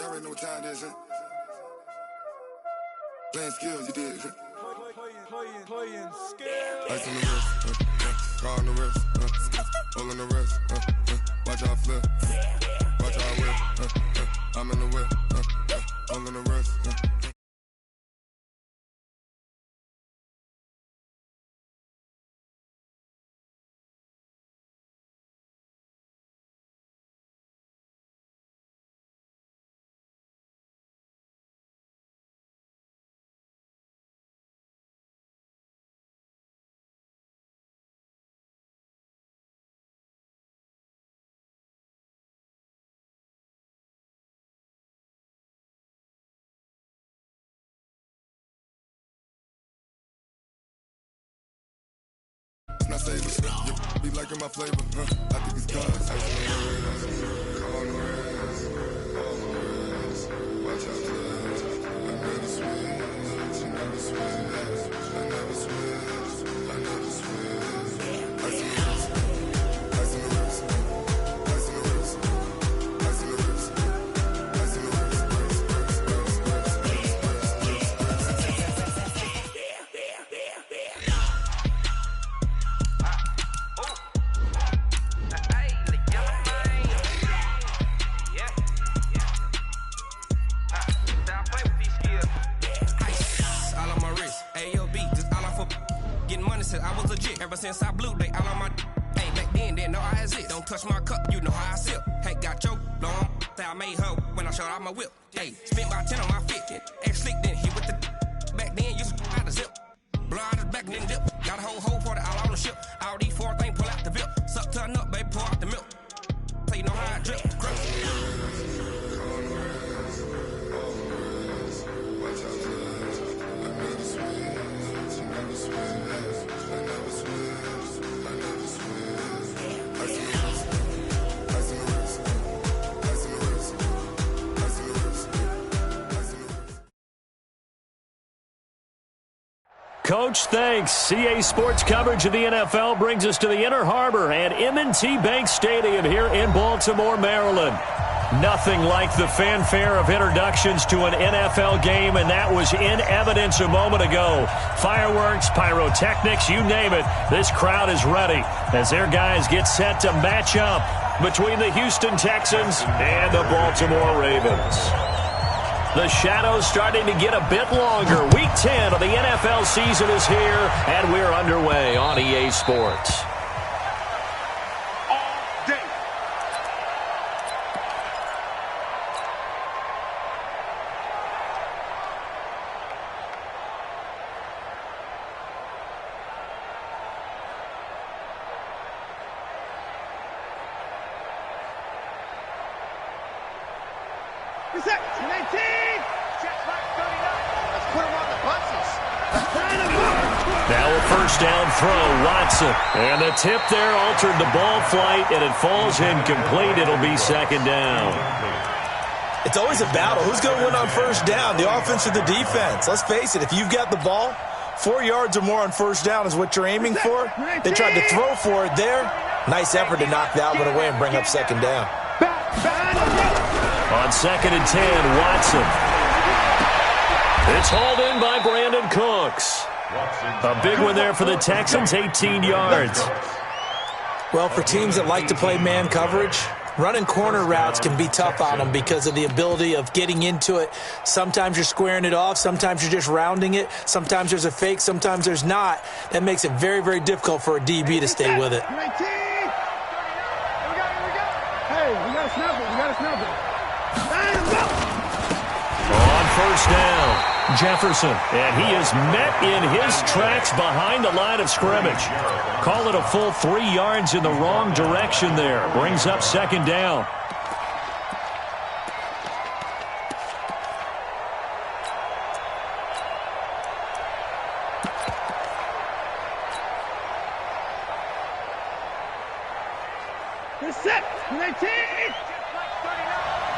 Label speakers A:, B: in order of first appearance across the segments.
A: Y'all already know what time it is, huh? Playing skills, you did.
B: Playing skills.
A: Ice on the wrist, car on the wrist, hole in the wrist, watch out flip, watch out whip, I'm in the whip, hole in the wrist. Not saving, you be liking my flavor, I think it's cause ice on the wrist, car on the wrist, hole in the wrist, watch out flip, I never switch, you never switch, I never switch, I never switch. Ice on the wrist, ice on the wrist, ice on the wrist, ice on the wrist, ice on the wrist.
C: I was legit ever since I blew they all on my hey back then didn't know I exist. Don't touch my cup, you know how I sip. Hey, got choked, long say I made her when I showed out my whip. Hey, spent about 10 on my 50. Ex slick then hit with the back then used to out the zip. Blow out his back then dip. Got a whole party all on the ship. All these 4 things pull out the VIP. Suck to a nut, baby, pour out the milk. So you know how I drip.
D: Coach, thanks. CA Sports coverage of the NFL brings us to the Inner Harbor at M&T Bank Stadium here in Baltimore, Maryland. Nothing like the fanfare of introductions to an NFL game, and that was in evidence a moment ago. Fireworks, pyrotechnics, you name it. This crowd is ready as their guys get set to match up between the Houston Texans and the Baltimore Ravens. The shadows starting to get a bit longer. Week 10 of the NFL season is here, and we're underway on EA Sports. Down throw, Watson. And the tip there altered the ball flight, and it falls incomplete. It'll be second down.
E: It's always a battle. Who's going to win on first down, the offense or the defense? Let's face it, if you've got the ball, 4 yards or more on first down is what you're aiming for. They tried to throw for it there. Nice effort to knock that one away and bring up second down.
D: On 2nd and 10, Watson. It's hauled in by Brandon Cooks. A big one there for the Texans, 18 yards.
E: Well, for teams that like to play man coverage, running corner routes can be tough on them because of the ability of getting into it. Sometimes you're squaring it off. Sometimes you're just rounding it. Sometimes there's a fake. Sometimes there's not. That makes it very, very difficult for a DB to stay with it.
B: Hey, we got to snap it. We got to snap it.
D: On first down, Jefferson, and he is met in his tracks behind the line of scrimmage. Call it a full 3 yards in the wrong direction there. Brings up second down.
B: They're set. 19.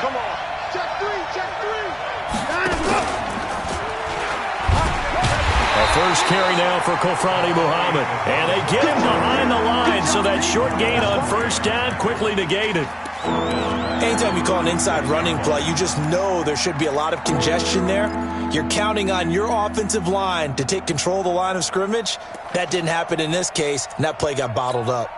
A: Come on.
B: Check three. Line him up.
D: A first carry now for Kofrani Muhammad. And they get him behind the line, so that short gain on first down quickly negated.
E: Anytime you call an inside running play, you just know there should be a lot of congestion there. You're counting on your offensive line to take control of the line of scrimmage. That didn't happen in this case, and that play got bottled up.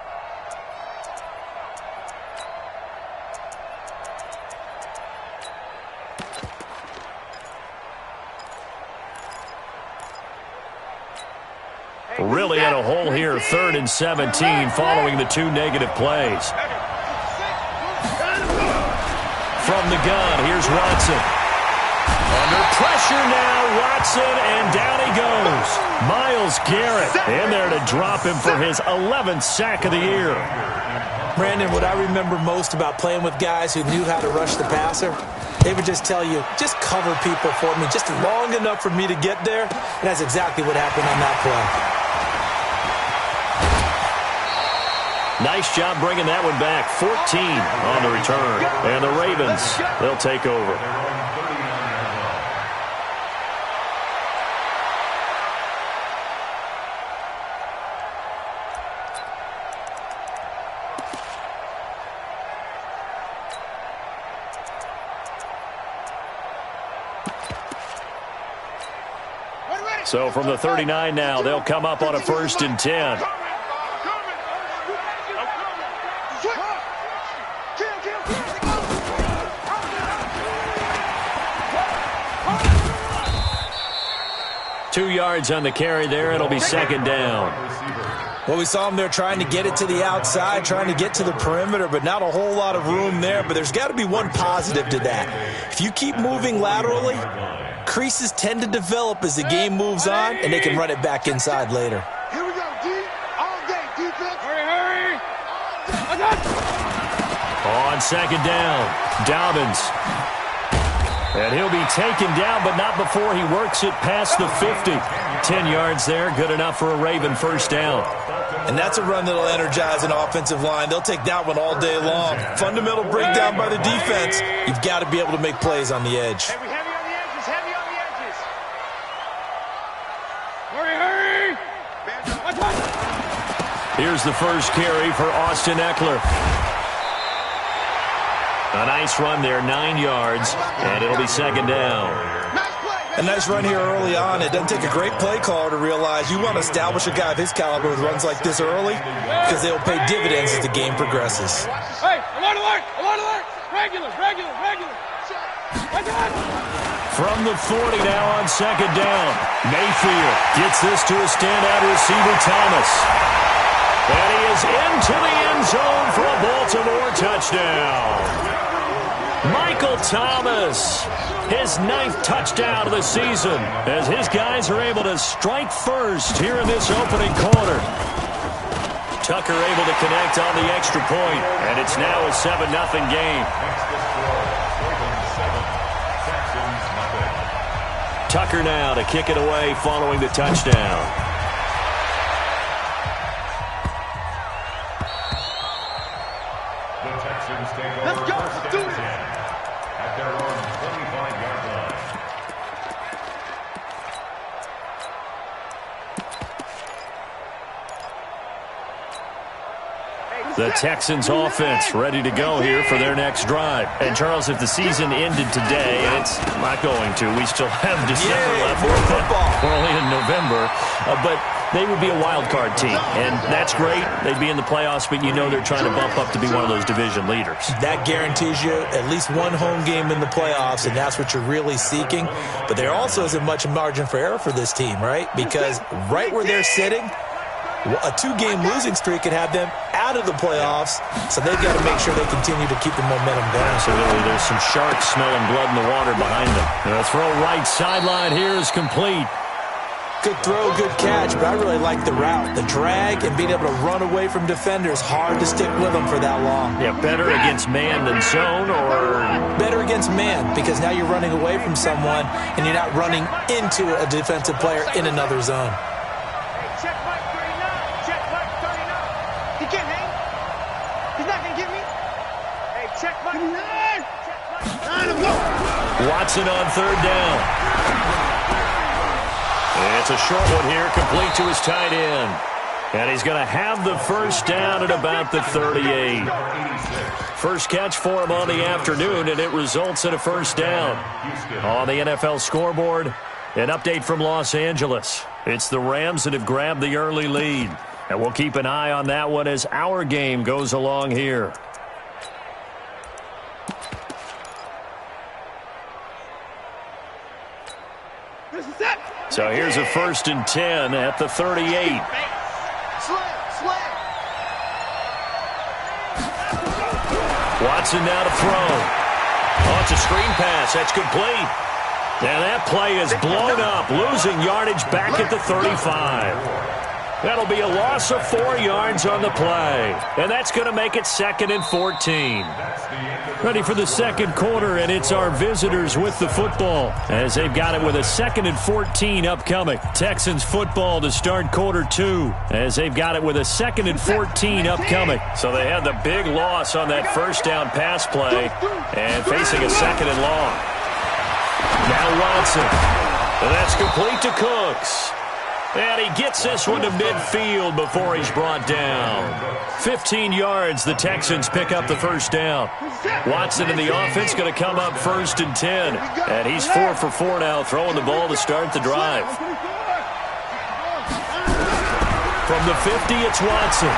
D: Really in a hole here, 3rd and 17, following the 2 negative plays. From the gun, here's Watson. Under pressure now, Watson, and down he goes. Myles Garrett in there to drop him for his 11th sack of the year.
E: Brandon, what I remember most about playing with guys who knew how to rush the passer, they would just tell you, just cover people for me, just long enough for me to get there. And that's exactly what happened on that play.
D: Nice job bringing that one back. 14 on the return. And the Ravens, they'll take over. So from the 39 now, they'll come up on a 1st and 10. Two yards on the carry there. It'll be 2nd down.
E: Well, we saw him there trying to get it to the outside, trying to get to the perimeter, but not a whole lot of room there. But there's got to be one positive to that. If you keep moving laterally, creases tend to develop as the game moves on, and they can run it back inside later.
B: Here we go, D. All day, defense. Hurry, hurry.
D: On 2nd down, Dobbins. And he'll be taken down, but not before he works it past the 50. 10 yards there, good enough for a Raven 1st down.
E: And that's a run that'll energize an offensive line. They'll take that one all day long. Fundamental breakdown by the defense. You've got to be able to make plays on the edge.
B: Heavy on the edges, heavy on the edges. Hurry, hurry.
D: Here's the first carry for Austin Eckler. A nice run there, 9 yards, and it'll be 2nd down.
E: A nice run here early on. It doesn't take a great play caller to realize you want to establish a guy of his caliber with runs like this early because they'll pay dividends as the game progresses.
B: Hey, alert, alert, alert, alert. Regular.
D: From the 40 now on 2nd down. Mayfield gets this to a standout receiver, Thomas. And he is into the end zone for a Baltimore touchdown. Michael Thomas, his 9th touchdown of the season, as his guys are able to strike first here in this opening quarter. Tucker able to connect on the extra point, and it's now a 7-0 game. Tucker now to kick it away following the touchdown.
B: Let's go, let's do it.
F: At their own 25-yard line.
D: The Texans offense ready to go here for their next drive. And, Charles, if the season ended today, and it's not going to, we still have December left.
E: More football.
D: We're only in November. But they would be a wild card team, and that's great. They'd be in the playoffs, but you know they're trying to bump up to be one of those division leaders.
E: That guarantees you at least one home game in the playoffs, and that's what you're really seeking. But there also isn't much margin for error for this team, right? Because right where they're sitting, a 2-game losing streak could have them out of the playoffs, so they've got to make sure they continue to keep the momentum going.
D: Absolutely. There's some sharks smelling blood in the water behind them. The throw right sideline here is complete.
E: Good throw, good catch, but I really like the route. The drag and being able to run away from defenders, hard to stick with them for that long.
D: Yeah, better against man than zone, or?
E: Better against man, because now you're running away from someone and you're not running into a defensive player in another zone.
B: Check Mike 39. Check Mike 39. He can't hang. He's not going to get me. Hey, check Mike 39. Check Mike.
D: Watson on 3rd down. It's a short one here, complete to his tight end. And he's going to have the first down at about the 38. First catch for him on the afternoon, and it results in a first down. On the NFL scoreboard, an update from Los Angeles. It's the Rams that have grabbed the early lead. And we'll keep an eye on that one as our game goes along here. So here's a 1st and 10 at the 38. Watson now to throw. Oh, it's a screen pass. That's complete. And that play is blown up, losing yardage back at the 35. That'll be a loss of 4 yards on the play. And that's going to make it 2nd and 14. Ready for the second quarter, and it's our visitors with the football as they've got it with a 2nd and 14 upcoming. Texans football to start quarter 2 as they've got it with a 2nd and 14 upcoming. So they had the big loss on that first down pass play and facing a 2nd and long. Now Watson. And that's complete to Cooks. And he gets this one to midfield before he's brought down. 15 yards, the Texans pick up the first down. Watson in the offense going to come up 1st and 10. And he's 4 for 4 now, throwing the ball to start the drive. From the 50, it's Watson.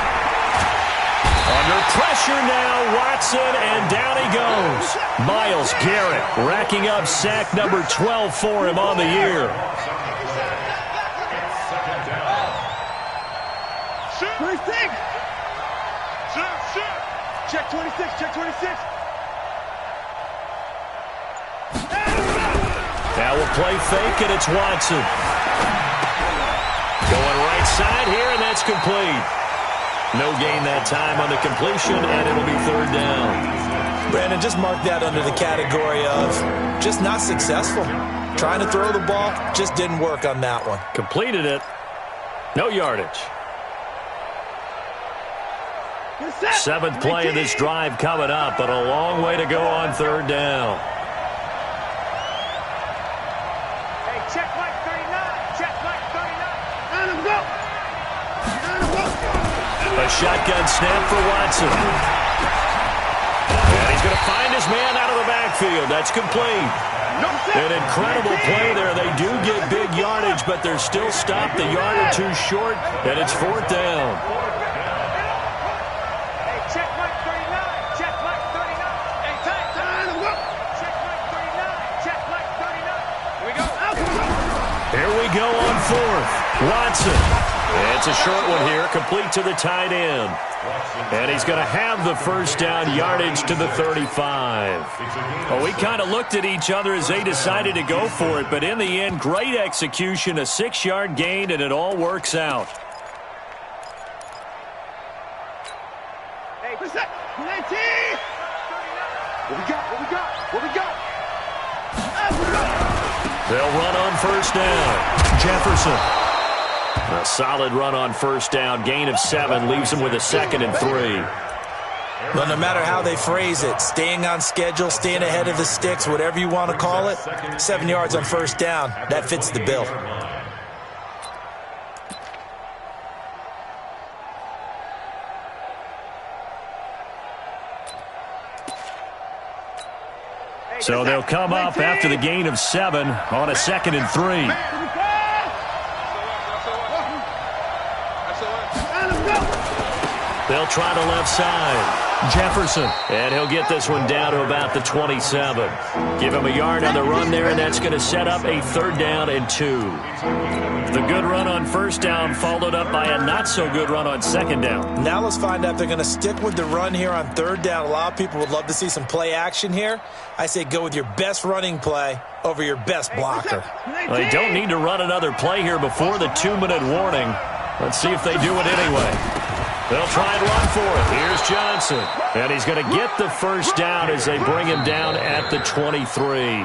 D: Under pressure now, Watson, and down he goes. Myles Garrett racking up sack number 12 for him on the year.
B: 26. Check 26, check 26.
D: Now we'll play fake, and it's Watson. Going right side here, and that's complete. No gain that time on the completion, and it'll be 3rd down.
E: Brandon, just mark that under the category of just not successful. Trying to throw the ball, just didn't work on that one.
D: Completed it. No yardage. 7th play of this drive coming up, but a long way to go on 3rd down.
B: Hey, check Mike 39. Check Mike 39. Let him go.
D: A shotgun snap for Watson. And he's going to find his man out of the backfield. That's complete. An incredible play there. They do get big yardage, but they're still stopped a yard or two short, and it's 4th down.
B: Check Mike 39. Check Mike 39. Hey, time. Check Mike 39. Check Mike 39. Here we go.
D: Here we go on 4th. Watson. It's a short one here, complete to the tight end. And he's going to have the first down, yardage to the 35. Well, we kind of looked at each other as they decided to go for it, but in the end, great execution, a 6-yard gain, and it all works out.
B: Hey, 19. What we got?
D: They'll run on first down. Jefferson. A solid run on first down. Gain of 7 leaves him with a 2nd and 3.
E: But no matter how they phrase it, staying on schedule, staying ahead of the sticks, whatever you want to call it, 7 yards on first down, that fits the bill.
D: So they'll come up after the gain of 7 on a 2nd and 3. They'll try the left side. Jefferson. And he'll get this one down to about the 27. Give him a yard on the run there, and that's going to set up a 3rd down and 2. The good run on first down followed up by a not-so-good run on 2nd down.
E: Now let's find out if they're going to stick with the run here on 3rd down. A lot of people would love to see some play action here. I say go with your best running play over your best blocker.
D: Well, they don't need to run another play here before the 2-minute warning. Let's see if they do it anyway. They'll try and run for it. Here's Johnson. And he's going to get the first down as they bring him down at the 23.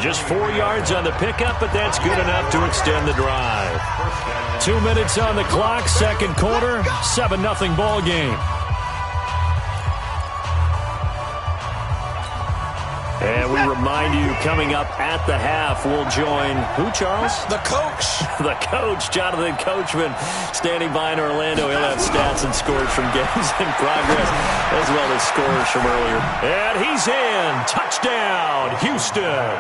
D: Just 4 yards on the pickup, but that's good enough to extend the drive. 2 minutes on the clock, second quarter, 7-0 ball game. And we remind you, coming up at the half, we'll join who, Charles?
E: The coach.
D: The coach, Jonathan Coachman, standing by in Orlando. He'll have stats and scores from games in progress, as well as scores from earlier. And he's in. Touchdown, Houston.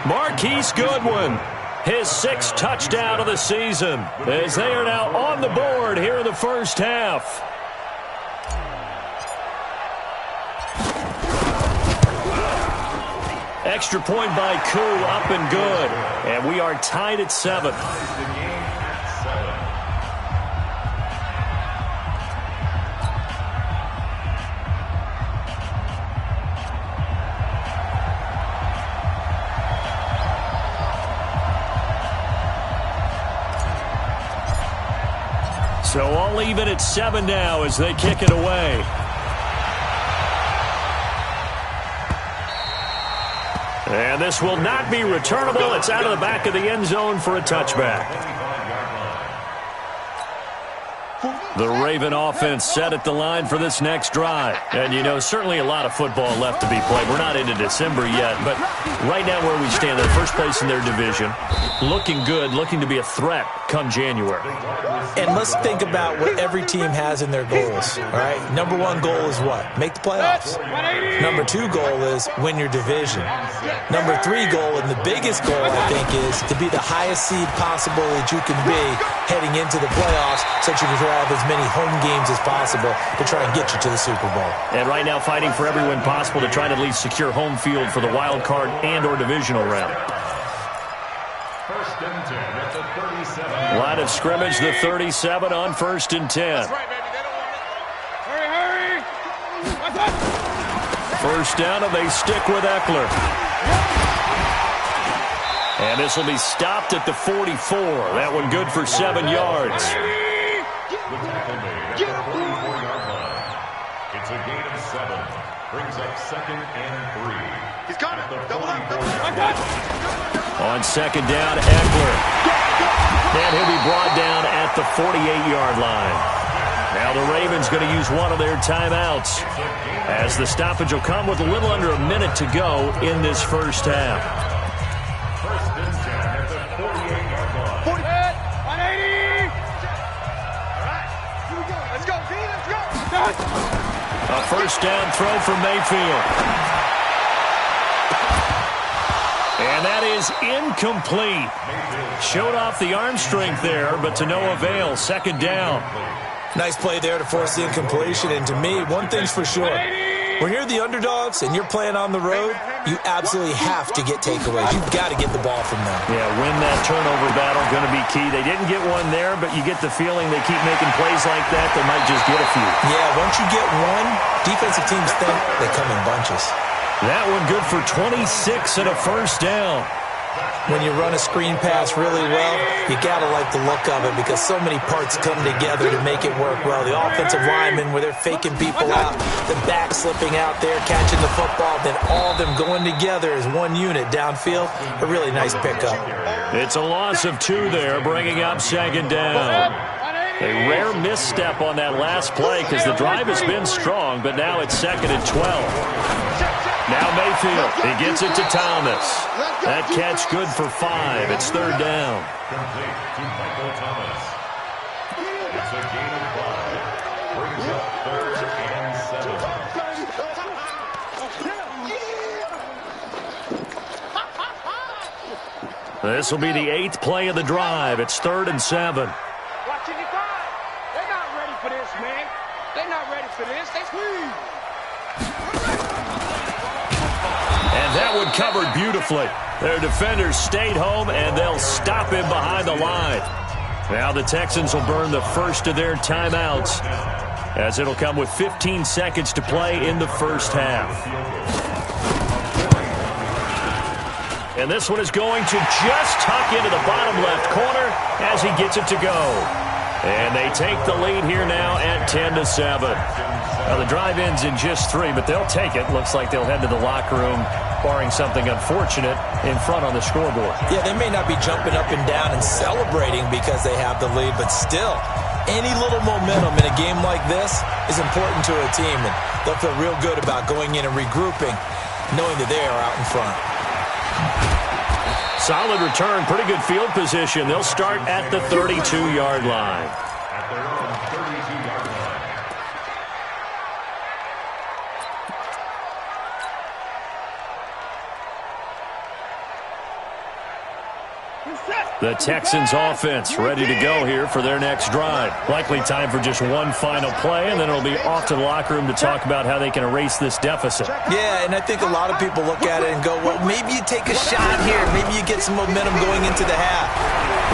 D: Marquise Goodwin, his 6th touchdown of the season, as they are now on the board here in the first half. Extra point by Koo, up and good. And we are tied at 7. So all even at 7 now as they kick it away. And this will not be returnable. It's out of the back of the end zone for a touchback. The Raven offense set at the line for this next drive. And, you know, certainly a lot of football left to be played. We're not into December yet, but right now where we stand, they're first place in their division. Looking good, looking to be a threat come January.
E: And let's think about what every team has in their goals, all right? Number 1 goal is what? Make the playoffs. Number 2 goal is win your division. Number 3 goal, and the biggest goal, I think, is to be the highest seed possible that you can be heading into the playoffs so that you can have as many home games as possible to try and get you to the Super Bowl. And
D: right now fighting for every win possible to try to at least secure home field for the wild card and or divisional round.
F: First and 10 at the 37.
D: Line of scrimmage, the 37 on 1st and 10.
B: That's right, baby. They don't want it. Hurry.
D: First down, and they stick with Eckler. And this will be stopped at the 44. That one good for 7 yards.
F: The tackle made at the 44-yard line. It's a gain of 7. Brings up 2nd and 3.
B: He's got it. Double up.
D: On 2nd down, Eckler. And he'll be brought down at the 48-yard line. Now the Ravens going to use one of their timeouts, as the stoppage will come with a little under a minute to go in this first half.
F: First and 10 at the 48-yard line.
B: 180. All right. Here we go. Let's go, Z. Let's go.
D: A first down throw from Mayfield. And that is incomplete. Showed off the arm strength there, but to no avail. 2nd down.
E: nice play there to force the incompletion. And to me, one thing's for sure. When you're the underdogs and you're playing on the road, you absolutely have to get takeaways. You've got to get the ball from them.
D: Yeah, win that turnover battle, going to be key. They didn't get one there, but you get the feeling they keep making plays like that, they might just get a few.
E: Yeah, once you get one, defensive teams think they come in bunches.
D: That one good for 26 and a first down.
E: When you run a screen pass really well, you got to like the look of it because so many parts come together to make it work well. The offensive linemen, where they're faking people out, the back slipping out there, catching the football, then all of them going together as one unit downfield. A really nice pickup.
D: It's a loss of 2 there, bringing up 2nd down. A rare misstep on that last play because the drive has been strong, but now it's 2nd and 12. Now Mayfield, he gets it to Thomas. That catch good for 5. It's 3rd down.
F: Complete to Michael Thomas. It's a gain of 5. Brings up 3rd and 7.
D: This will be the 8th play of the drive. It's 3rd and 7.
B: Watch it, they're not ready for this, man. They're not ready for this. They squeeze.
D: And that one covered beautifully. Their defenders stayed home, and they'll stop him behind the line. Now the Texans will burn the first of their timeouts, as it'll come with 15 seconds to play in the first half. And this one is going to just tuck into the bottom left corner as he gets it to go. And they take the lead here now at 10-7. Now the drive ends in just 3, but they'll take it. Looks like they'll head to the locker room, barring something unfortunate, in front on the scoreboard.
E: Yeah, they may not be jumping up and down and celebrating because they have the lead, but still, any little momentum in a game like this is important to a team, and they'll feel real good about going in and regrouping knowing that they are out in front.
D: Solid return, pretty good field position. They'll start at the 32-yard line.
F: At their own 32-yard line.
D: The Texans offense ready to go here for their next drive. Likely time for just one final play, and then it'll be off to the locker room to talk about how they can erase this deficit.
E: Yeah, and I think a lot of people look at it and go, well, maybe you take a shot here. Maybe you get some momentum going into the half.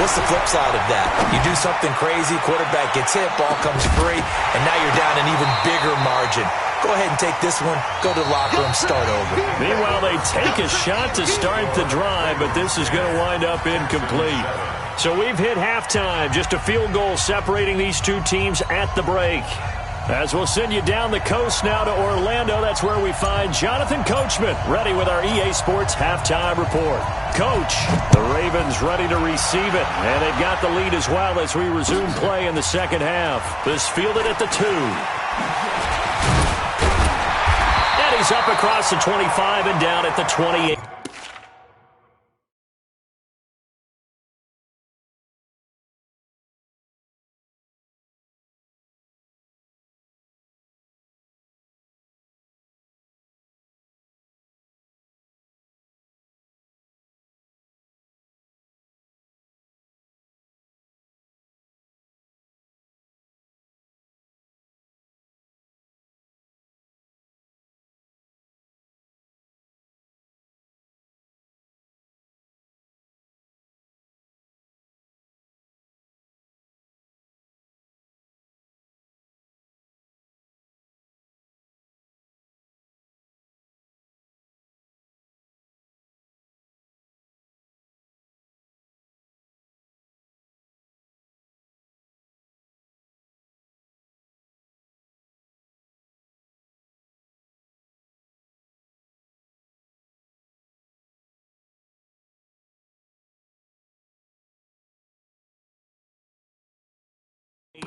E: What's the flip side of that? You do something crazy, quarterback gets hit, ball comes free, and now you're down an even bigger margin. Go ahead and take this one, go to the locker room, start over.
D: Meanwhile, they take a shot to start the drive, but this is going to wind up incomplete. So we've hit halftime, just a field goal separating these two teams at the break. As we'll send you down the coast now to Orlando, that's where we find Jonathan Coachman, ready with our EA Sports halftime report. Coach, the Ravens ready to receive it, and they've got the lead as well as we resume play in the second half. This fielded at the 2. And he's up across the 25 and down at the 28.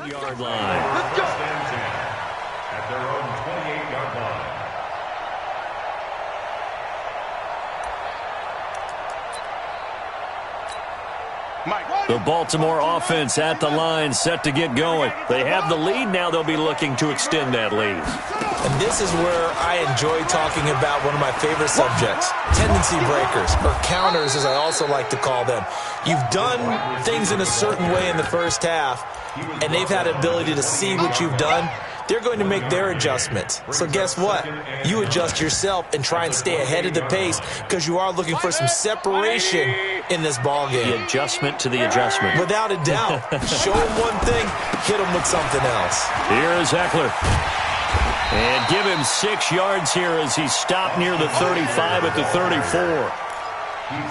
D: Yard line.
F: Let's go. Stands in at their own 28-yard line.
D: The Baltimore offense at the line, set to get going. They have the lead now. They'll be looking to extend that lead.
E: And this is where I enjoy talking about one of my favorite subjects, tendency breakers, or counters as I also like to call them. You've done things in a certain way in the first half, and they've had the ability to see what you've done. They're going to make their adjustments. So guess what? You adjust yourself and try and stay ahead of the pace because you are looking for some separation in this ball game.
D: The adjustment to the adjustment.
E: Without a doubt. Show them one thing, hit them with something else.
D: Here is Eckler. And give him 6 yards here as he stopped near the 35 at the 34.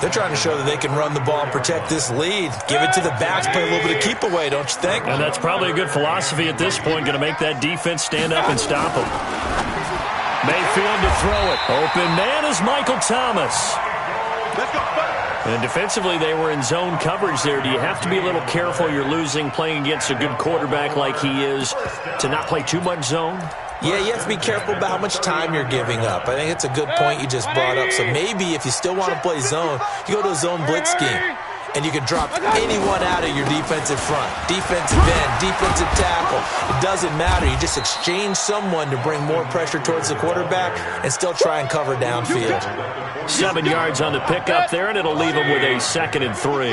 E: They're trying to show that they can run the ball and protect this lead. Give it to the backs, play a little bit of keep away, don't you think?
D: And that's probably a good philosophy at this point, going to make that defense stand up and stop them. Mayfield to throw it. Open man is Michael Thomas. And defensively, they were in zone coverage there. Do you have to be a little careful? You're losing, playing against a good quarterback like he is, to not play too much zone?
E: Yeah, you have to be careful about how much time you're giving up. I think it's a good point you just brought up. So maybe if you still want to play zone, you go to a zone blitz scheme. And you can drop anyone out of your defensive front. Defensive end, defensive tackle. It doesn't matter. You just exchange someone to bring more pressure towards the quarterback and still try and cover downfield.
D: 7 yards on the pickup there, and it'll leave him with a 2nd and 3.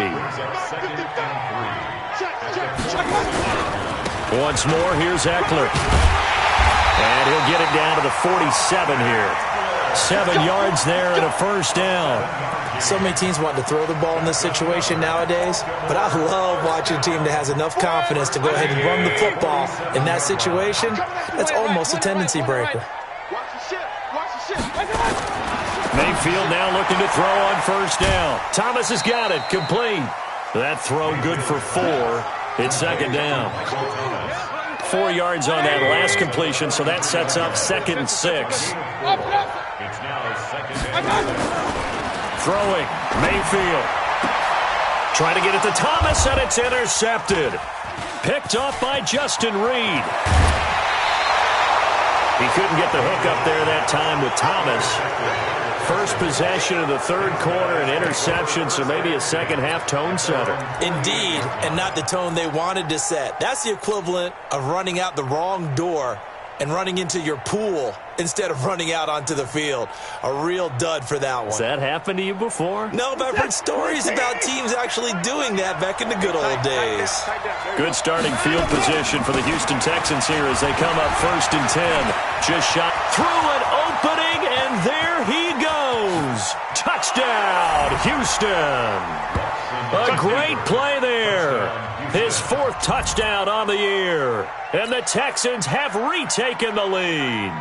D: Once more, here's Eckler. And he'll get it down to the 47 here. 7 yards there and a first down.
E: So many teams want to throw the ball in this situation nowadays, but I love watching a team that has enough confidence to go ahead and run the football in that situation. That's almost a tendency breaker.
D: Mayfield now looking to throw on first down. Thomas has got it, complete. That throw good for 4. It's 2nd down. 4 yards on that last completion, so that sets up 2nd and 6.
F: It's now 2nd and 6.
D: Throwing, Mayfield. Trying to get it to Thomas, and it's intercepted. Picked off by Justin Reed. He couldn't get the hook up there that time with Thomas. First possession of the third quarter, an interception, so maybe a second-half tone setter.
E: Indeed, and not the tone they wanted to set. That's the equivalent of running out the wrong door and running into your pool instead of running out onto the field. A real dud for that one.
D: Has that happened to you before?
E: No, but I've heard stories about teams actually doing that back in the good old days.
D: Good starting field position for the Houston Texans here as they come up 1st and 10. Just shot through an opening, and there he goes. Touchdown, Houston. A great play there. His 4th touchdown on the year. And the Texans have retaken the lead.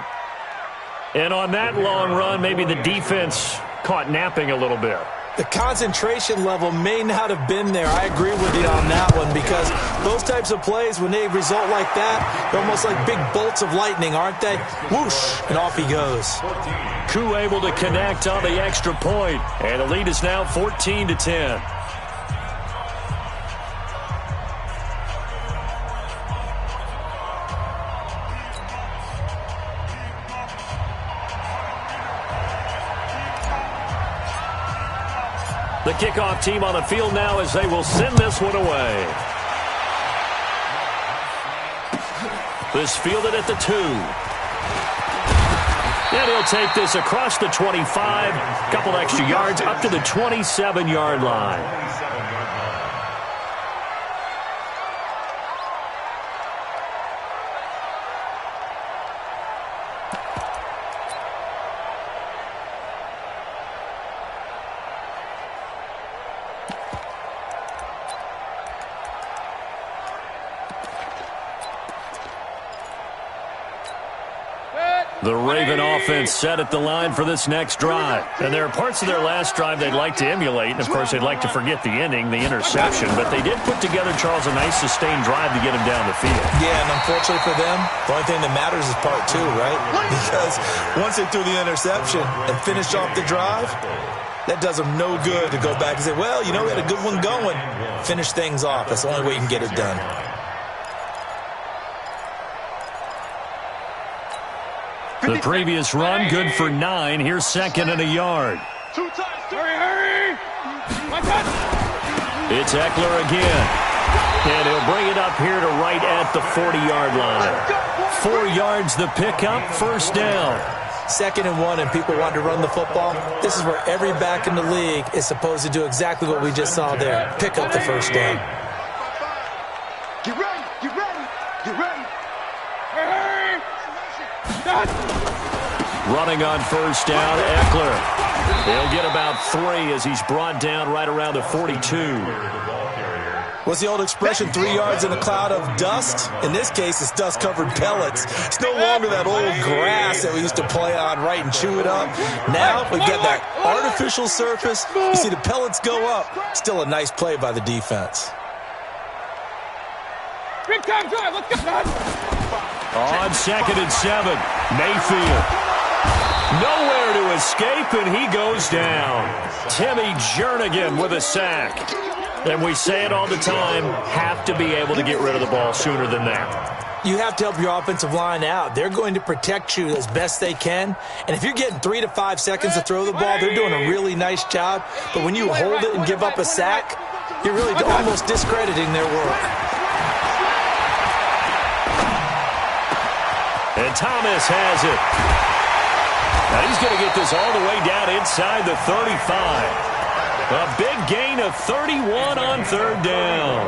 D: And on that long run, maybe the defense caught napping a little bit.
E: The concentration level may not have been there. I agree with you on that one, because those types of plays, when they result like that, they're almost like big bolts of lightning, aren't they? Whoosh, and off he goes.
D: Koo able to connect on the extra point, and the lead is now 14-10. The kickoff team on the field now as they will send this one away. This fielded at the 2. And he'll take this across the 25. Couple extra yards up to the 27-yard line. The Raven offense set at the line for this next drive. And there are parts of their last drive they'd like to emulate. And, of course, they'd like to forget the ending, the interception. But they did put together, Charles, a nice sustained drive to get him down the field.
E: Yeah, and unfortunately for them, the only thing that matters is part 2, right? Because once they threw the interception and finished off the drive, that does them no good to go back and say, well, you know, we had a good one going. Finish things off. That's the only way you can get it done.
D: The previous run, good for 9. Here's 2nd and a yard.
B: 2 times. Hurry!
D: It's Eckler again. And he'll bring it up here to right at the 40-yard line. 4 yards the pickup, 1st down.
E: 2nd and 1, and people want to run the football. This is where every back in the league is supposed to do exactly what we just saw there. Pick up the 1st down.
B: Get ready! Get ready! Get ready!
D: Running on 1st down, Eckler. He'll get about 3 as he's brought down right around the 42.
E: What's the old expression, 3 yards in a cloud of dust? In this case, it's dust-covered pellets. It's no longer that old grass that we used to play on, right, and chew it up. Now we get that artificial surface. You see the pellets go up. Still a nice play by the defense.
B: Big time drive, let's go!
D: On 2nd and 7, Mayfield. Nowhere to escape, and he goes down. Timmy Jernigan with a sack. And we say it all the time, have to be able to get rid of the ball sooner than that.
E: You have to help your offensive line out. They're going to protect you as best they can. And if you're getting 3 to 5 seconds to throw the ball, they're doing a really nice job. But when you hold it and give up a sack, you're really almost discrediting their work.
D: And Thomas has it. Now he's going to get this all the way down inside the 35. A big gain of 31 on 3rd down.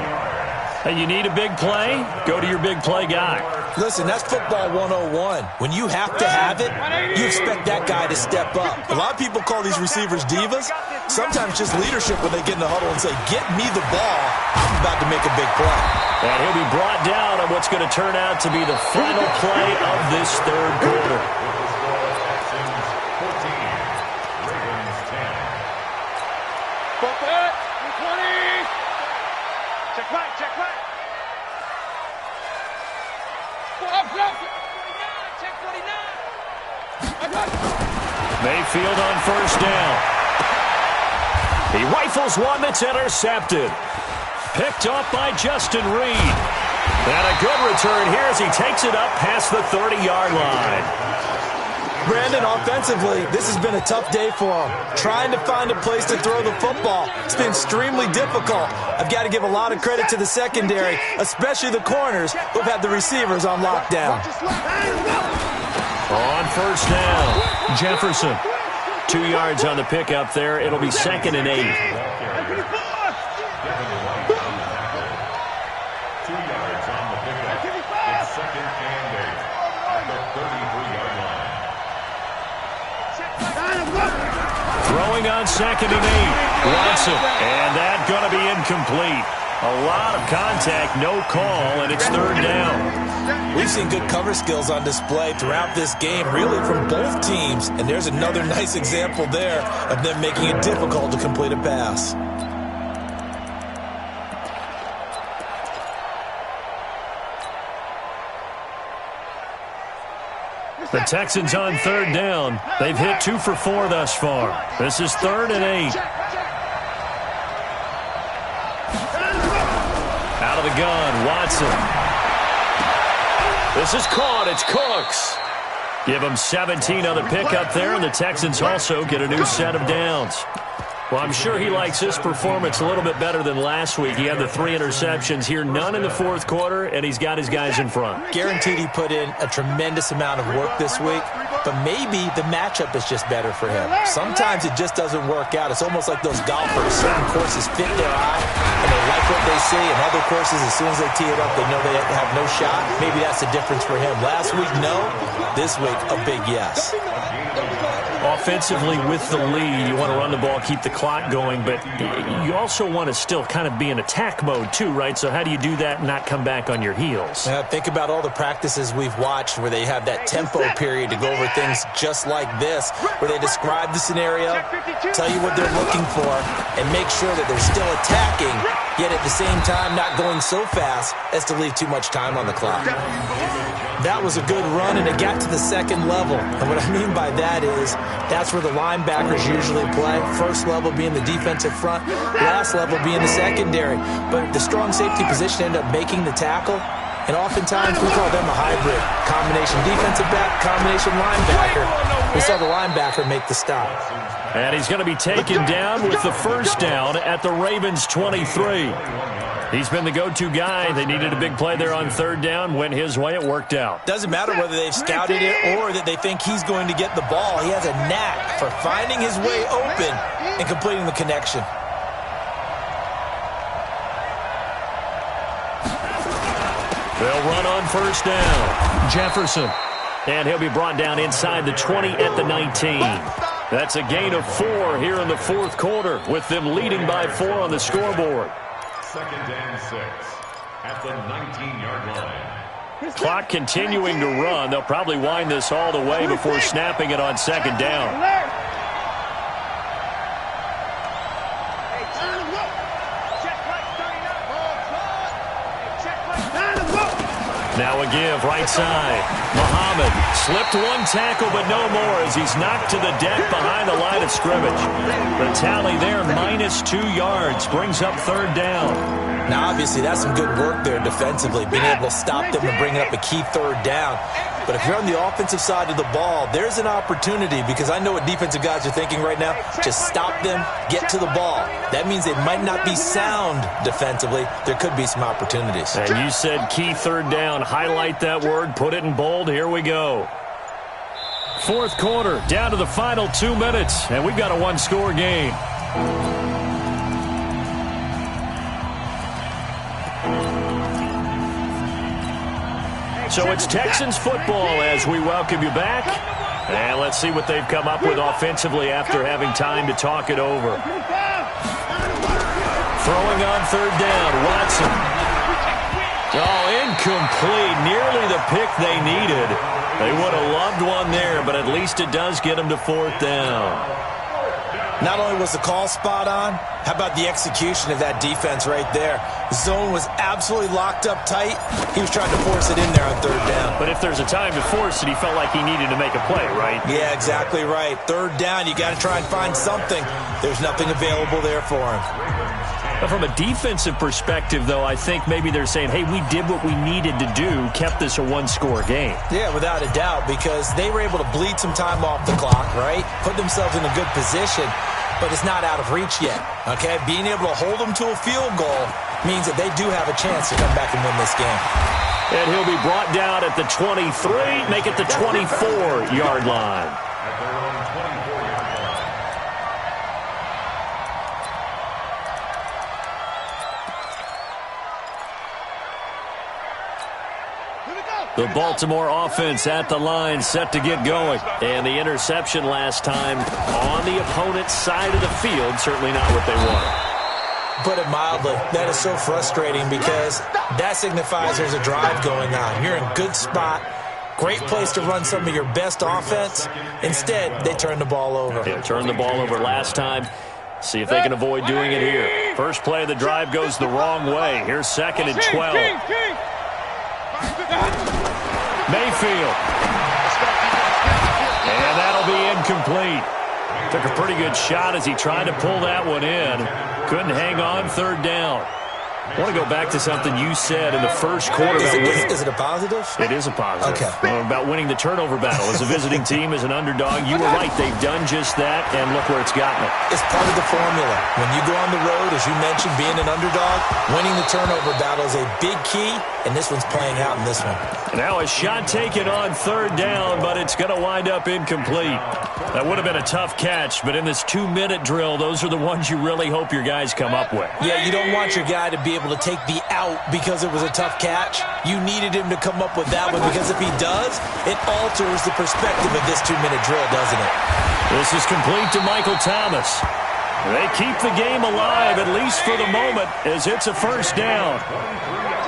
D: And you need a big play? Go to your big play guy.
E: Listen, that's football 101. When you have to have it, you expect that guy to step up. A lot of people call these receivers divas. Sometimes just leadership when they get in the huddle and say, get me the ball. I'm about to make a big play.
D: And he'll be brought down on what's going to turn out to be the final play of this 3rd quarter. Mayfield on 1st down. He rifles one that's intercepted. Picked off by Justin Reed. And a good return here as he takes it up past the 30-yard line.
E: Brandon, offensively, this has been a tough day for him. Trying to find a place to throw the football. It's been extremely difficult. I've got to give a lot of credit to the secondary, especially the corners who've had the receivers on lockdown.
D: On first down, Jefferson. 2 yards on the pickup there. It'll be 2nd and 8.
F: 2 yards on the pickup. It's 2nd and 8 at the 33-yard line.
D: Throwing on 2nd and 8. Watson. And that going to be incomplete. A lot of contact, no call, and it's 3rd down.
E: We've seen good cover skills on display throughout this game, really from both teams. And there's another nice example there of them making it difficult to complete a pass.
D: The Texans on 3rd down. They've hit 2 for 4 thus far. This is 3rd and 8. Out of the gun, Watson. This is caught. It's Cooks. Give him 17 on the pickup there, and the Texans also get a new set of downs. Well, I'm sure he likes this performance a little bit better than last week. He had the 3 interceptions here, none in the 4th quarter, and he's got his guys in front.
E: Guaranteed he put in a tremendous amount of work this week, but maybe the matchup is just better for him. Sometimes it just doesn't work out. It's almost like those golfers. Certain courses fit their eye, and they like what they see, and other courses, as soon as they tee it up, they know they have no shot. Maybe that's the difference for him. Last week, no. This week, a big yes.
D: Offensively, with the lead, you want to run the ball, keep the clock going, but you also want to still kind of be in attack mode too, right? So how do you do that and not come back on your heels?
E: Think about all the practices we've watched where they have that tempo period to go over things just like this, where they describe the scenario, tell you what they're looking for, and make sure that they're still attacking, yet at the same time not going so fast as to leave too much time on the clock. That was a good run, and it got to the 2nd level. And what I mean by that is that's where the linebackers usually play. First level being the defensive front, last level being the secondary. But the strong safety position ended up making the tackle, and oftentimes we call them a hybrid. Combination defensive back, combination linebacker. We saw the linebacker make the stop.
D: And he's going to be taken down with the first down at the Ravens' 23. He's been the go-to guy. They needed a big play there on 3rd down. Went his way. It worked out.
E: Doesn't matter whether they've scouted it or that they think he's going to get the ball. He has a knack for finding his way open and completing the connection.
D: They'll run on first down. Jefferson. And he'll be brought down inside the 20 at the 19. That's a gain of 4 here in the 4th quarter, with them leading by 4 on the scoreboard.
F: 2nd and 6 at the 19-yard line.
D: Clock continuing to run. They'll probably wind this all the way before snapping it on 2nd down. Now a give, right side. Muhammad slipped one tackle, but no more as he's knocked to the deck behind the line of scrimmage. The tally there, -2 yards, brings up 3rd down.
E: Now, obviously, that's some good work there defensively, being able to stop them and bring up a key 3rd down. But if you're on the offensive side of the ball, there's an opportunity, because I know what defensive guys are thinking right now. Just stop them, get to the ball. That means they might not be sound defensively. There could be some opportunities.
D: And you said key 3rd down. Highlight that word, put it in bold. Here we go. 4th quarter, down to the final 2 minutes, and we've got a 1-score game. So it's Texans football as we welcome you back. And let's see what they've come up with offensively after having time to talk it over. Throwing on 3rd down, Watson. Oh, incomplete. Nearly the pick they needed. They would have loved one there, but at least it does get them to 4th down.
E: Not only was the call spot on, how about the execution of that defense right there? The zone was absolutely locked up tight. He was trying to force it in there on 3rd down.
D: But if there's a time to force it, he felt like he needed to make a play, right?
E: Yeah, exactly right. 3rd down, you got to try and find something. There's nothing available there for him.
D: But from a defensive perspective, though, I think maybe they're saying, hey, we did what we needed to do, kept this a one-score game.
E: Yeah, without a doubt, because they were able to bleed some time off the clock, right? Put themselves in a good position, but it's not out of reach yet, okay? Being able to hold them to a field goal means that they do have a chance to come back and win this game.
D: And he'll be brought down at the 23, make it the 24-yard line.
F: At their own 24-yard line.
D: The Baltimore offense at the line, set to get going. And the interception last time on the opponent's side of the field, certainly not what they wanted.
E: Put it mildly, that is so frustrating because that signifies there's a drive going on. You're in a good spot, great place to run some of your best offense. Instead, they turn the ball over.
D: Yeah, turned the ball over last time. See if they can avoid doing it here. First play of the drive goes the wrong way. Here's 2nd and 12. Mayfield. And that'll be incomplete. Took a pretty good shot as he tried to pull that one in. Couldn't hang on, 3rd down. I want to go back to something you said in the first quarter.
E: Is it a positive?
D: It is a positive.
E: Okay.
D: About winning the turnover battle. As a visiting team, as an underdog, you were right. They've done just that, and look where it's gotten them.
E: It's part of the formula. When you go on the road, as you mentioned, being an underdog, winning the turnover battle is a big key, and this one's playing out in this one.
D: Now a shot taken on 3rd down, but it's going to wind up incomplete. That would have been a tough catch, but in this 2-minute drill, those are the ones you really hope your guys come up with.
E: Yeah, you don't want your guy to be able to take the out because it was a tough catch. You needed him to come up with that one because if he does, it alters the perspective of this 2-minute drill, doesn't it?
D: This is complete to Michael Thomas. They keep the game alive, at least for the moment, as it's a 1st down.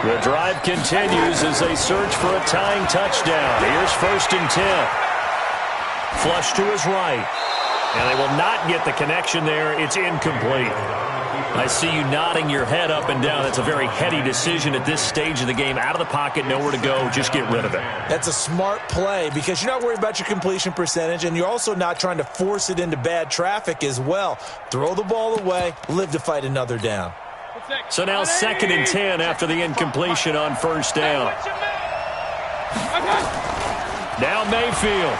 D: The drive continues as they search for a tying touchdown. Here's 1st and 10. Flush to his right. And they will not get the connection there. It's incomplete. I see you nodding your head up and down. That's a very heady decision at this stage of the game. Out of the pocket, nowhere to go. Just get rid of it.
E: That's a smart play because you're not worried about your completion percentage, and you're also not trying to force it into bad traffic as well. Throw the ball away, live to fight another down.
D: So now 2nd and 10 after the incompletion on 1st down. Now Mayfield.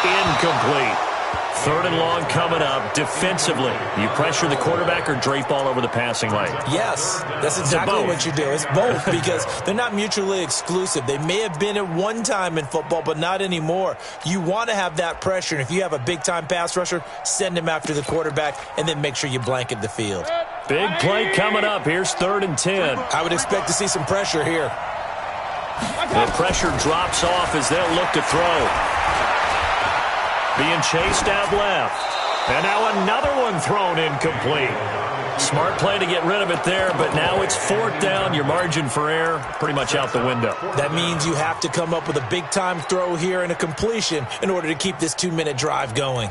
D: Incomplete. 3rd and long coming up. Defensively, you pressure the quarterback or drape all over the passing lane?
E: Yes, that's exactly what you do. It's both because they're not mutually exclusive. They may have been at one time in football, but not anymore. You want to have that pressure, and if you have a big-time pass rusher, send him after the quarterback, and then make sure you blanket the field.
D: Big play coming up. Here's 3rd and 10.
E: I would expect to see some pressure here.
D: The pressure drops off as they'll look to throw. Being chased out left. And now another one thrown incomplete. Smart play to get rid of it there, but now it's 4th down. Your margin for error pretty much out the window.
E: That means you have to come up with a big-time throw here and a completion in order to keep this 2-minute drive going.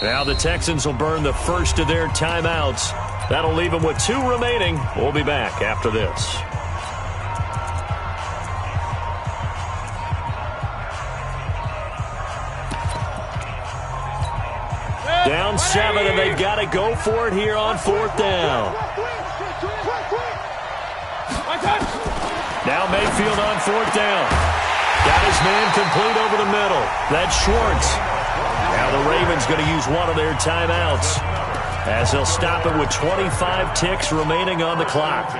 D: Now the Texans will burn the first of their timeouts. That'll leave them with 2 remaining. We'll be back after this. Down 7, and they've got to go for it here on 4th down. Now Mayfield on 4th down. Got his man complete over the middle. That's Schwartz. Now the Ravens going to use one of their timeouts as they'll stop it with 25 ticks remaining on the clock.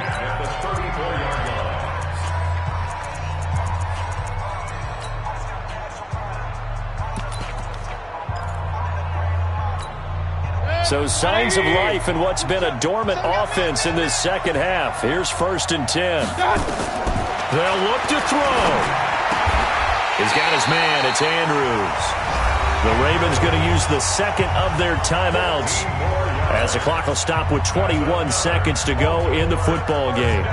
D: So signs of life in what's been a dormant offense in this second half. Here's 1st and 10. They'll look to throw. He's got his man. It's Andrews. The Ravens going to use the second of their timeouts as the clock will stop with 21 seconds to go in the football game.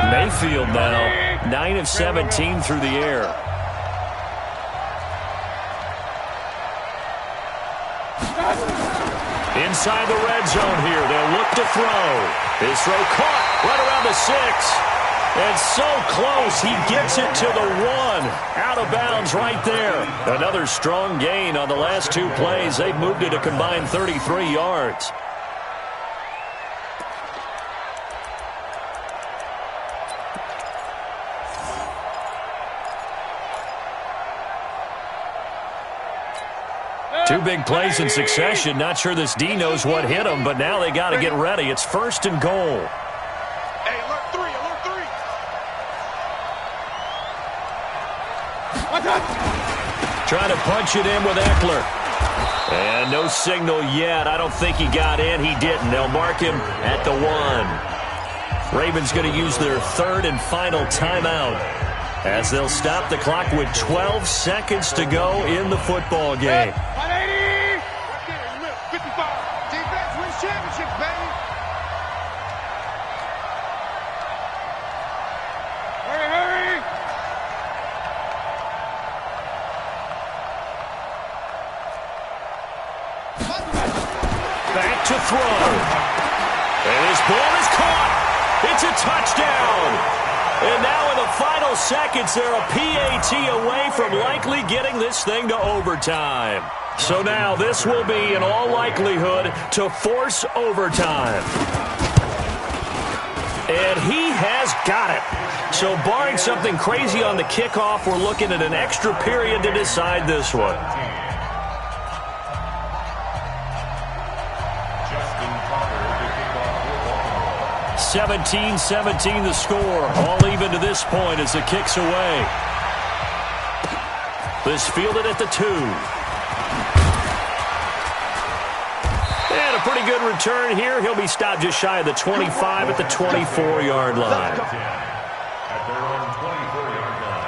D: Mayfield now 9 of 17 through the air. Inside the red zone here. They'll look to throw. His throw caught right around the 6. And so close, he gets it to the 1. Out of bounds right there. Another strong gain on the last 2 plays. They've moved it a combined 33 yards. Two big plays in succession. Not sure this D knows what hit him, but now they got to get ready. It's 1st and goal.
B: Hey, alert 3, alert 3.
D: Trying to punch it in with Eckler. And no signal yet. I don't think he got in. He didn't. They'll mark him at the 1. Ravens going to use their 3rd and final timeout as they'll stop the clock with 12 seconds to go in the football game.
B: 180. 55. Defense wins championships, baby. Hurry, hurry.
D: Back to throw. And his ball is caught. It's a touchdown. And now in the final seconds, they're a PAT away from likely getting this thing to overtime. So now this will be, in all likelihood, to force overtime. And he has got it. So barring something crazy on the kickoff, we're looking at an extra period to decide this one. 17-17 the score. All even to this point as the kick's away. This fielded at the 2. And a pretty good return here. He'll be stopped just shy of the 25 at the 24-yard line.
F: At their own 24-yard line.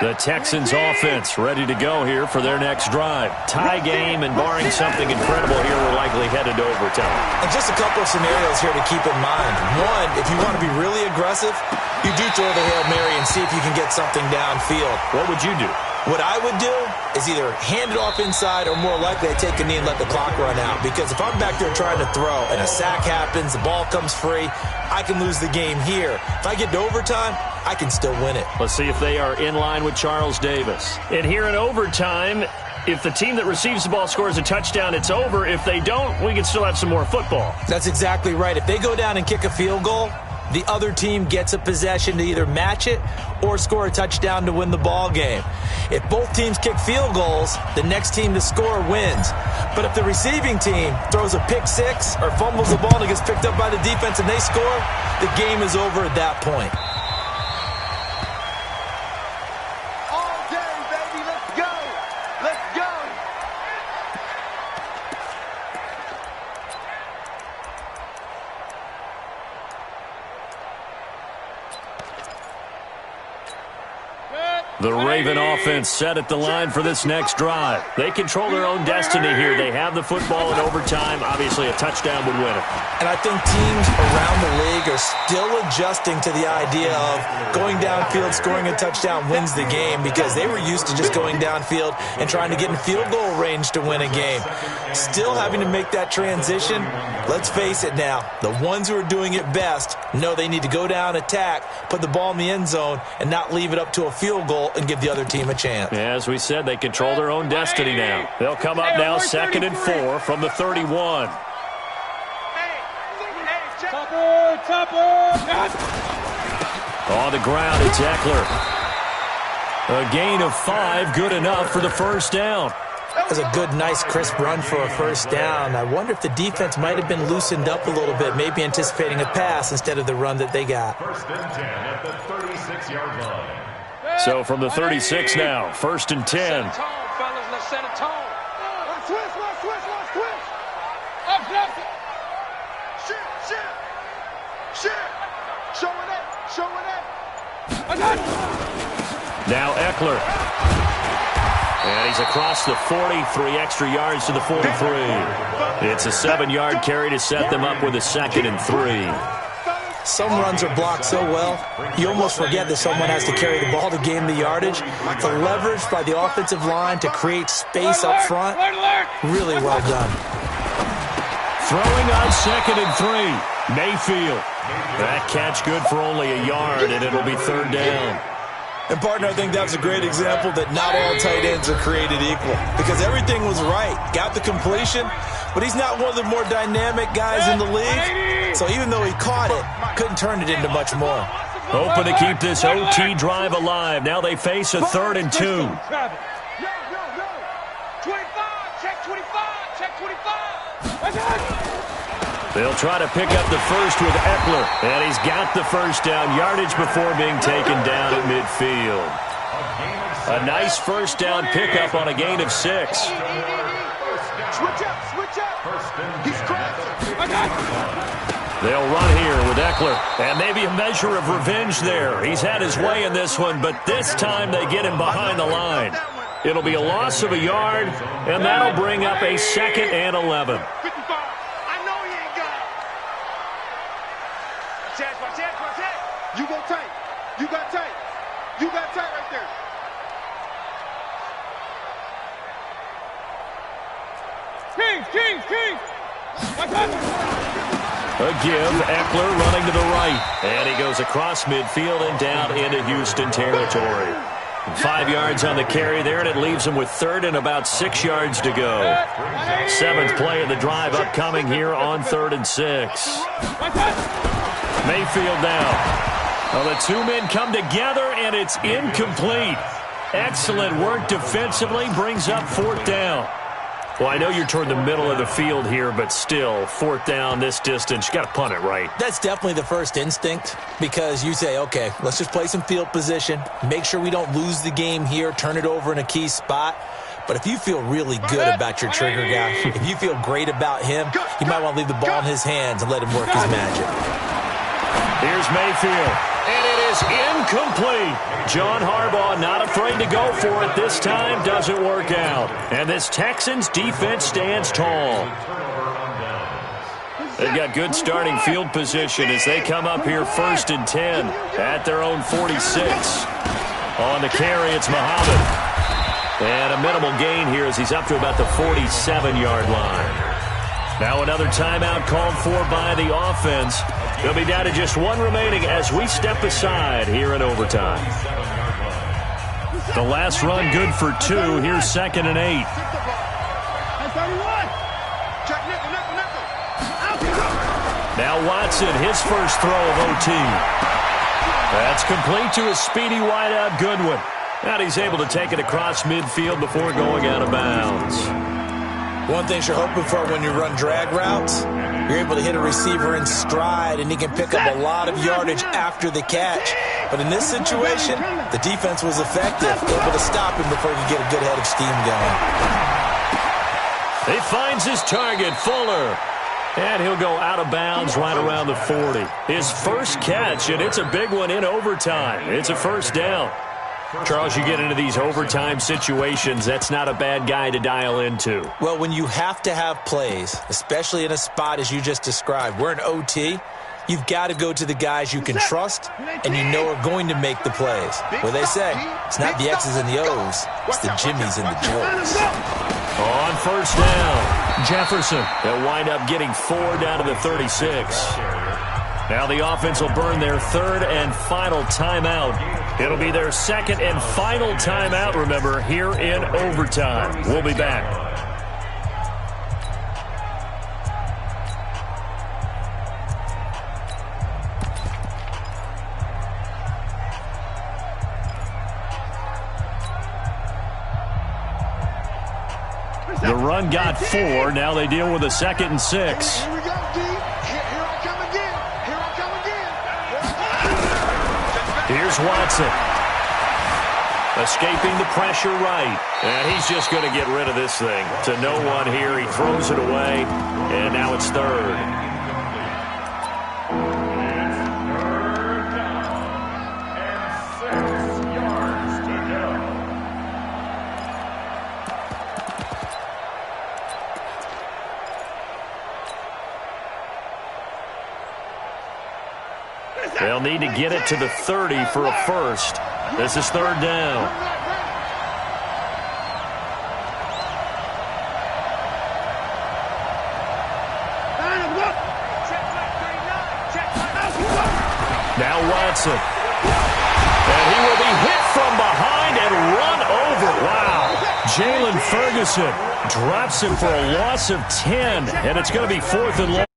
D: The Texans offense ready to go here for their next drive. Tie game, and barring something incredible here, we're likely headed to overtime.
E: And just a couple of scenarios here to keep in mind. One, if you want to be really aggressive, you do throw the Hail Mary and see if you can get something downfield.
D: What would you do?
E: What I would do is either hand it off inside or more likely I take a knee and let the clock run out. Because if I'm back there trying to throw and a sack happens, the ball comes free, I can lose the game here. If I get to overtime, I can still win it.
D: Let's see if they are in line with Charles Davis. And here in overtime, if the team that receives the ball scores a touchdown, it's over. If they don't, we can still have some more football.
E: That's exactly right. If they go down and kick a field goal, the other team gets a possession to either match it or score a touchdown to win the ball game. If both teams kick field goals, the next team to score wins. But if the receiving team throws a pick six or fumbles the ball and it gets picked up by the defense and they score, the game is over at that point.
B: All day, baby. Let's go. Let's go.
D: The Raven offense set at the line for this next drive. They control their own destiny here. They have the football in overtime. Obviously, a touchdown would win it.
E: And I think teams around the league are still adjusting to the idea of going downfield, scoring a touchdown wins the game, because they were used to just going downfield and trying to get in field goal range to win a game. Still having to make that transition. Let's face it now, the ones who are doing it best know they need to go down, attack, put the ball in the end zone, and not leave it up to a field goal and give the other team a chance.
D: Yeah, as we said, they control their own destiny now. They'll come up now 2nd and 4 from the 31. On the ground, it's Eckler. A gain of 5, good enough for the first down.
E: That was a good, nice, crisp run for a first down. I wonder if the defense might have been loosened up a little bit, maybe anticipating a pass instead of the run that they got.
F: 1st and 10 at the 36-yard line.
D: So from the 36 now, 1st and 10.
B: Set a tone, fellas. Let's set a tone. Let's twist. Up, Shit! Show it up! Show it up!
D: Now Eckler. And he's across the 40, 3 extra yards to the 43. It's a 7-yard carry to set them up with a 2nd and 3.
E: Some runs are blocked so well, you almost forget that someone has to carry the ball to gain the yardage. The leverage by the offensive line to create space up front, really well done.
D: Throwing on 2nd and 3. Mayfield. That catch good for only a yard, and it'll be 3rd down.
E: And, partner, I think that was a great example that not all tight ends are created equal because everything was right. Got the completion, but he's not one of the more dynamic guys in the league. So even though he caught it, couldn't turn it into much more.
D: Hoping to keep this OT drive alive. Now they face a 3rd and 2.
B: Yo, 25, check 25, check 25.
D: They'll try to pick up the first with Eckler. And he's got the first down yardage before being taken down at midfield. A nice first down pickup on a gain of 6.
B: Switch up. He's crashing.
D: They'll run here with Eckler. And maybe a measure of revenge there. He's had his way in this one, but this time they get him behind the line. It'll be a loss of a yard, and that'll bring up a 2nd and 11.
B: You go tight. You got tight. You got tight right there. King.
D: A give, Eckler running to the right. And he goes across midfield and down into Houston territory. 5 yards on the carry there, and it leaves him with 3rd and about 6 yards to go. 7th play of the drive upcoming here on 3rd and 6. Mayfield now. Well, the 2 men come together, and it's incomplete. Excellent work defensively, brings up 4th down. Well, I know you're toward the middle of the field here, but still, 4th down this distance, you got to punt it right.
E: That's definitely the first instinct because you say, okay, let's just play some field position, make sure we don't lose the game here, turn it over in a key spot. But if you feel really good about your trigger guy, if you feel great about him, you might want to leave the ball in his hands and let him work his magic.
D: Here's Mayfield, and it is incomplete. John Harbaugh not afraid to go for it this time. Doesn't work out. And this Texans defense stands tall. They've got good starting field position as they come up here 1st and 10 at their own 46. On the carry, it's Muhammad. And a minimal gain here as he's up to about the 47-yard line. Now another timeout called for by the offense. They'll be down to just 1 remaining as we step aside here in overtime. The last run good for 2. Here's 2nd and 8. Now Watson, his first throw of OT. That's complete to a speedy wideout Goodwin. And he's able to take it across midfield before going out of bounds.
E: One thing you're hoping for when you run drag routes, you're able to hit a receiver in stride, and he can pick up a lot of yardage after the catch. But in this situation, the defense was effective, able to stop him before he could get a good head of steam going.
D: He finds his target, Fuller. And he'll go out of bounds right around the 40. His first catch, and it's a big one in overtime. It's a 1st down. Charles, you get into these overtime situations, that's not a bad guy to dial into.
E: Well, when you have to have plays, especially in a spot as you just described, we're in OT, you've got to go to the guys you can trust and you know are going to make the plays. Where they say, it's not the X's and the O's, it's the Jimmies and the Joes.
D: On 1st down, Jefferson. They'll wind up getting 4 down to the 36. Now the offense will burn their 3rd and final timeout. It'll be their 2nd and final timeout, remember, here in overtime. We'll be back. The run got 4. Now they deal with a 2nd and 6.
B: Here we go, D. Here I come again. Here I come again.
D: Here's Watson. Escaping the pressure right. And he's just going to get rid of this thing. To no one here. He throws it away. And now it's 3rd. They'll need to get it to the 30 for a first. This is third down. Now Watson. And he will be hit from behind and run over. Wow. Jalen Ferguson drops him for a loss of 10, and it's going to be 4th and long.